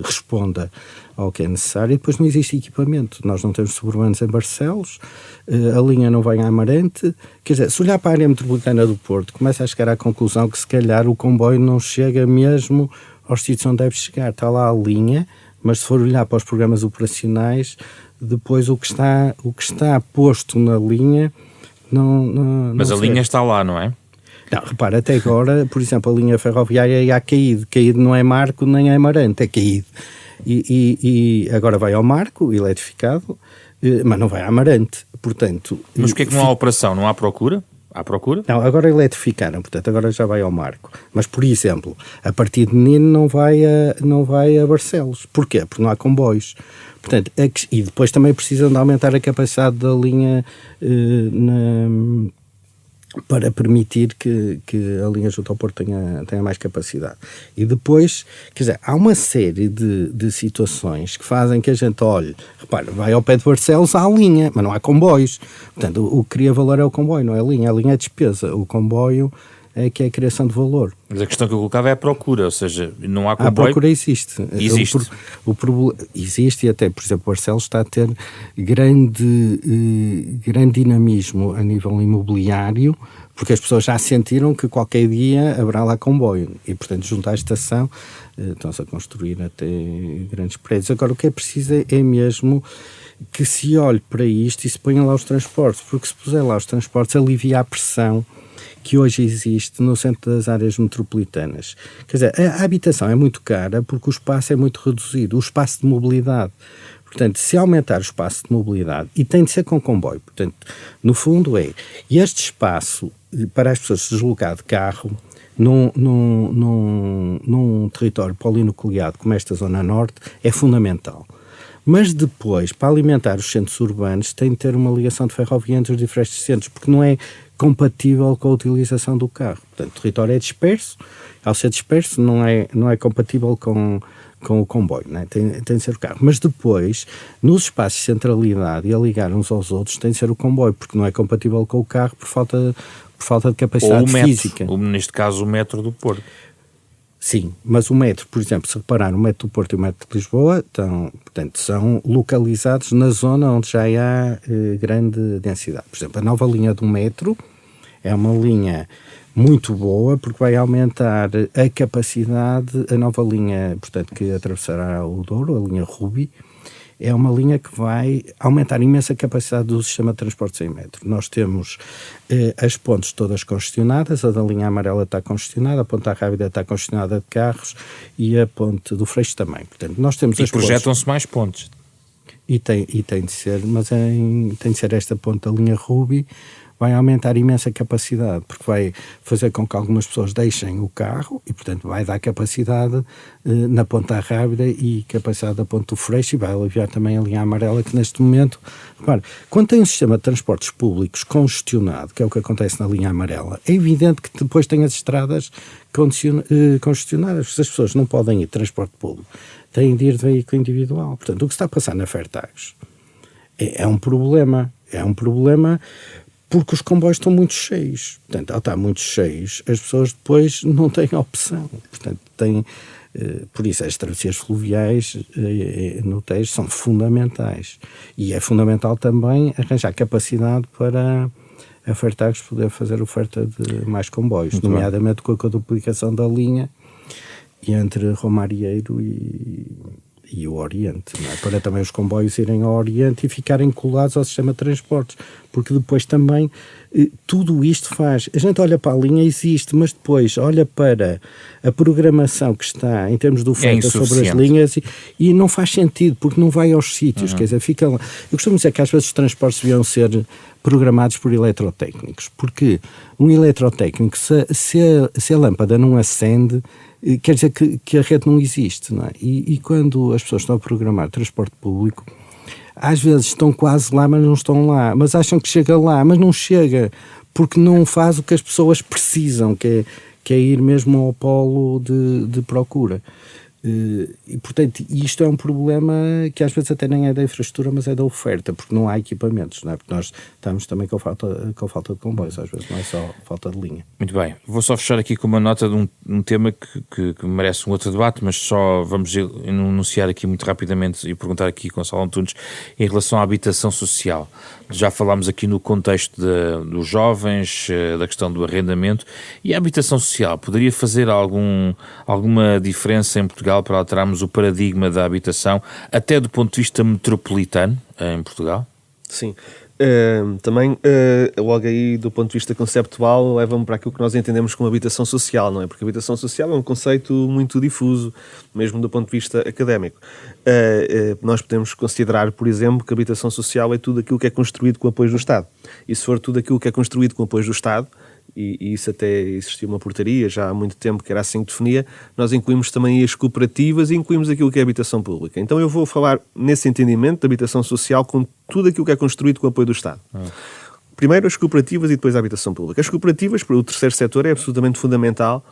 responda ao que é necessário. E depois não existe equipamento. Nós não temos suburbanos em Barcelos, a linha não vai a Amarante. Quer dizer, se olhar para a área metropolitana do Porto, começa a chegar à conclusão que se calhar o comboio não chega mesmo aos sítios onde deve chegar. Está lá a linha, mas se for olhar para os programas operacionais, depois o que está posto na linha não Mas a linha está lá, não é? Não, repara, até agora, por exemplo, a linha ferroviária ia a Caíde. Caíde não é Marco nem é Amarante, é Caíde. E agora vai ao Marco, eletrificado, mas não vai a Amarante. Portanto, mas porquê é que não há operação? Não há procura? Há procura? Não, agora eletrificaram, portanto, agora já vai ao Marco. Mas, por exemplo, a partir de Nino não vai a Barcelos. Porquê? Porque não há comboios. Portanto, e depois também precisam de aumentar a capacidade da linha para permitir que a linha junto ao Porto tenha mais capacidade. E depois, quer dizer, há uma série de situações que fazem que a gente olhe, repara, vai ao pé de Barcelos, há a linha, mas não há comboios. Portanto, o que cria valor é o comboio, não é a linha é despesa. O comboio é que é a criação de valor. Mas a questão que eu colocava é a procura, ou seja, não há comboio... A procura existe. Existe. Existe, e até, por exemplo, Barcelos está a ter grande dinamismo a nível imobiliário, porque as pessoas já sentiram que qualquer dia haverá lá comboio. E, portanto, junto à estação, estão-se a construir até grandes prédios. Agora, o que é preciso é mesmo que se olhe para isto e se ponha lá os transportes, porque se puser lá os transportes, alivia a pressão que hoje existe no centro das áreas metropolitanas. Quer dizer, a habitação é muito cara porque o espaço é muito reduzido, o espaço de mobilidade. Portanto, se aumentar o espaço de mobilidade, e tem de ser com comboio, portanto, no fundo este espaço para as pessoas se deslocar de carro num território polinucleado como esta Zona Norte é fundamental. Mas depois, para alimentar os centros urbanos, tem de ter uma ligação de ferrovia entre os diferentes centros, porque não é compatível com a utilização do carro. Portanto, o território é disperso, ao ser disperso não é compatível com o comboio, não é? Tem de ser o carro. Mas depois, nos espaços de centralidade e a ligar uns aos outros, tem de ser o comboio, porque não é compatível com o carro por falta de capacidade física. Ou neste caso o metro do Porto. Sim, mas o metro, por exemplo, se reparar, o metro do Porto e o metro de Lisboa são localizados na zona onde já há grande densidade. Por exemplo, a nova linha do metro é uma linha muito boa porque vai aumentar a capacidade, a nova linha, portanto, que atravessará o Douro, a linha Ruby, é uma linha que vai aumentar imensa capacidade do sistema de transportes em metro. Nós temos as pontes todas congestionadas, a da linha amarela está congestionada, a ponta rápida está congestionada de carros e a ponte do Freixo também. Portanto, nós temos e projetam-se mais pontes. E tem de ser, mas tem de ser esta ponte da linha Ruby, vai aumentar imensa capacidade, porque vai fazer com que algumas pessoas deixem o carro e, portanto, vai dar capacidade na ponta rápida e capacidade da ponte do Freixo e vai aliviar também a linha amarela, que neste momento, repare, quando tem um sistema de transportes públicos congestionado, que é o que acontece na linha amarela, é evidente que depois tem as estradas congestionadas, as pessoas não podem ir de transporte público, têm de ir de veículo individual. Portanto, o que está a passar na Fertagos é um problema, porque os comboios estão muito cheios. Portanto, ao estar muito cheios, as pessoas depois não têm opção. Portanto, por isso as travessias fluviais no Tejo são fundamentais. E é fundamental também arranjar capacidade para a Fertagos poder fazer oferta de mais comboios, muito nomeadamente com a duplicação da linha entre Romarieiro e o Oriente, não é? Para também os comboios irem ao Oriente e ficarem colados ao sistema de transportes, porque depois também tudo isto faz, a gente olha para a linha, existe, mas depois olha para a programação que está em termos de oferta sobre as linhas e não faz sentido, porque não vai aos sítios, quer dizer, fica lá. Eu costumo dizer que às vezes os transportes deviam ser programados por eletrotécnicos, porque um eletrotécnico, se a lâmpada não acende, quer dizer que a rede não existe, não é? E quando as pessoas estão a programar transporte público, às vezes estão quase lá, mas não estão lá, mas acham que chega lá, mas não chega, porque não faz o que as pessoas precisam, que é ir mesmo ao polo de procura. E, portanto, isto é um problema que às vezes até nem é da infraestrutura, mas é da oferta, porque não há equipamentos, não é? Porque nós estamos também com falta de comboios, às vezes não é só falta de linha. Muito bem, vou só fechar aqui com uma nota de um tema que merece um outro debate, mas só vamos enunciar aqui muito rapidamente e perguntar aqui com Gonçalo Antunes em relação à habitação social. Já falámos aqui no contexto dos jovens, da questão do arrendamento, e a habitação social poderia fazer alguma diferença em Portugal para alterarmos o paradigma da habitação, até do ponto de vista metropolitano em Portugal? Sim. Também, logo aí, do ponto de vista conceptual, leva-me para aquilo que nós entendemos como habitação social, não é? Porque habitação social é um conceito muito difuso, mesmo do ponto de vista académico. Nós podemos considerar, por exemplo, que habitação social é tudo aquilo que é construído com apoio do Estado. E se for tudo aquilo que é construído com apoio do Estado, e isso até existia uma portaria já há muito tempo que era assim que definia, nós incluímos também as cooperativas e incluímos aquilo que é habitação pública. Então eu vou falar nesse entendimento de habitação social com tudo aquilo que é construído com o apoio do Estado. Primeiro as cooperativas e depois a habitação pública. As cooperativas, para o terceiro setor, é absolutamente fundamental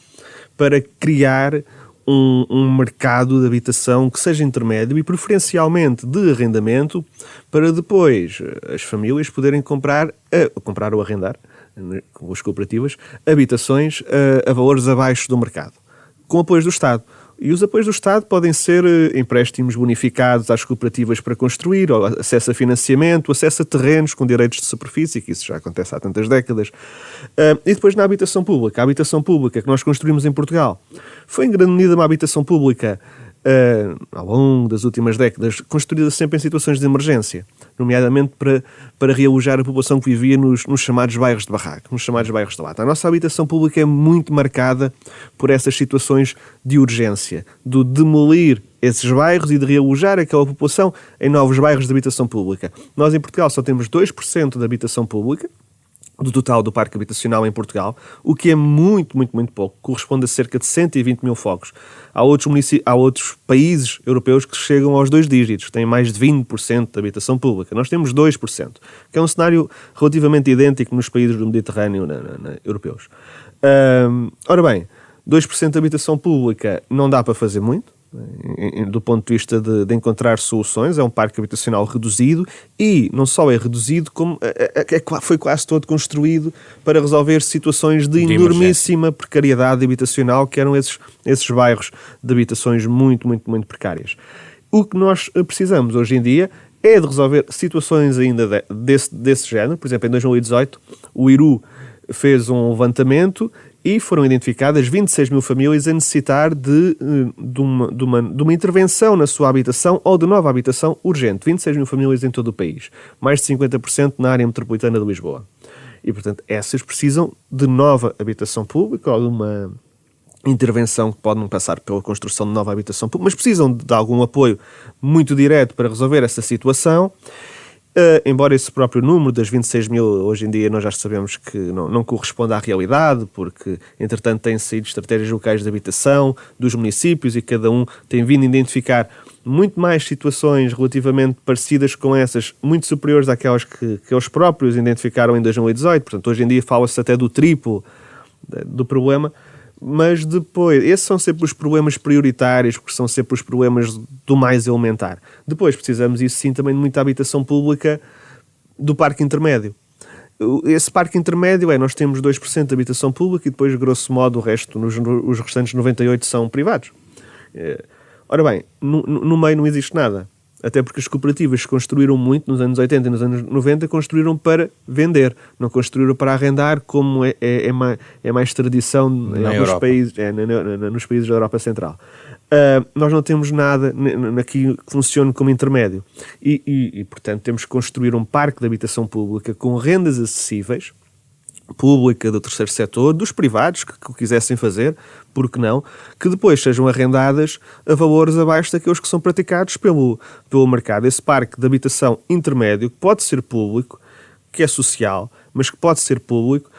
para criar um mercado de habitação que seja intermédio e preferencialmente de arrendamento, para depois as famílias poderem comprar ou arrendar, com as cooperativas, habitações a valores abaixo do mercado, com apoios do Estado. E os apoios do Estado podem ser empréstimos bonificados às cooperativas para construir, ou acesso a financiamento, acesso a terrenos com direitos de superfície, que isso já acontece há tantas décadas. E depois na habitação pública. A habitação pública que nós construímos em Portugal foi em grande medida uma habitação pública ao longo das últimas décadas, construída sempre em situações de emergência, nomeadamente para realojar a população que vivia nos chamados bairros de barraco, nos chamados bairros de lata. A nossa habitação pública é muito marcada por essas situações de urgência, de demolir esses bairros e de realojar aquela população em novos bairros de habitação pública. Nós em Portugal só temos 2% de habitação pública, do total do parque habitacional em Portugal, o que é muito, muito, muito pouco, corresponde a cerca de 120 mil focos. Há outros países europeus que chegam aos 2 dígitos, têm mais de 20% de habitação pública. Nós temos 2%, que é um cenário relativamente idêntico nos países do Mediterrâneo europeus. Ora bem, 2% de habitação pública não dá para fazer muito, do ponto de vista de encontrar soluções. É um parque habitacional reduzido e não só é reduzido, como foi quase todo construído para resolver situações de enormíssima precariedade habitacional, que eram esses bairros de habitações muito, muito, muito precárias. O que nós precisamos hoje em dia é de resolver situações ainda desse género. Por exemplo, em 2018 o IRU fez um levantamento e foram identificadas 26 mil famílias a necessitar de uma intervenção na sua habitação ou de nova habitação urgente. 26 mil famílias em todo o país. Mais de 50% na área metropolitana de Lisboa. E, portanto, essas precisam de nova habitação pública ou de uma intervenção que pode não passar pela construção de nova habitação pública, mas precisam de algum apoio muito direto para resolver essa situação. Embora esse próprio número das 26 mil, hoje em dia nós já sabemos que não corresponde à realidade, porque entretanto têm saído estratégias locais de habitação dos municípios e cada um tem vindo a identificar muito mais situações relativamente parecidas com essas, muito superiores àquelas que eles próprios identificaram em 2018. Portanto, hoje em dia fala-se até do triplo do problema. Mas depois, esses são sempre os problemas prioritários, porque são sempre os problemas do mais elementar. Depois precisamos, isso sim, também de muita habitação pública do parque intermédio. Esse parque intermédio nós temos 2% de habitação pública e depois, grosso modo, os restantes 98% são privados. Ora bem, no meio não existe nada. Até porque as cooperativas construíram muito nos anos 80 e nos anos 90, construíram para vender, não construíram para arrendar, como é mais tradição em alguns países, nos países da Europa Central. Nós não temos nada aqui que funcione como intermédio. E, portanto, temos que construir um parque de habitação pública com rendas acessíveis, pública, do terceiro setor, dos privados que o quisessem fazer, porque não, que depois sejam arrendadas a valores abaixo daqueles que são praticados pelo mercado. Esse parque de habitação intermédio, que pode ser público, que é social, mas que pode ser público,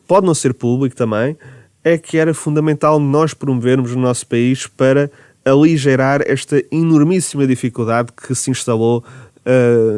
pode não ser público também, é que era fundamental nós promovermos no nosso país para aligerar esta enormíssima dificuldade que se instalou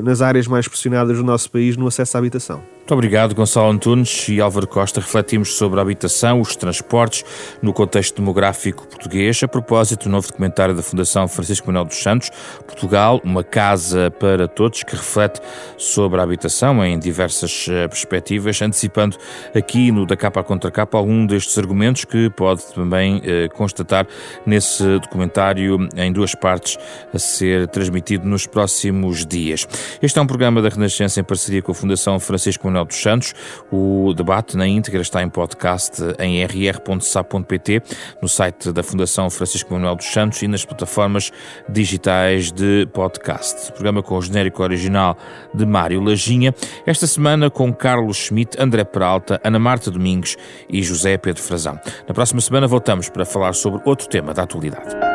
nas áreas mais pressionadas do nosso país no acesso à habitação. Muito obrigado, Gonçalo Antunes e Álvaro Costa. Refletimos sobre a habitação, os transportes, no contexto demográfico português, a propósito do novo documentário da Fundação Francisco Manuel dos Santos, Portugal, uma casa para todos, que reflete sobre a habitação em diversas perspectivas, antecipando aqui no Da Capa à Contra Capa algum destes argumentos que pode também constatar nesse documentário em 2 partes a ser transmitido nos próximos dias. Este é um programa da Renascença em parceria com a Fundação Francisco Manuel dos Santos. O debate na íntegra está em podcast em rr.sap.pt, no site da Fundação Francisco Manuel dos Santos e nas plataformas digitais de podcast. O programa com o genérico original de Mário Lajinha. Esta semana com Carlos Schmidt, André Peralta, Ana Marta Domingos e José Pedro Frazão. Na próxima semana voltamos para falar sobre outro tema da atualidade.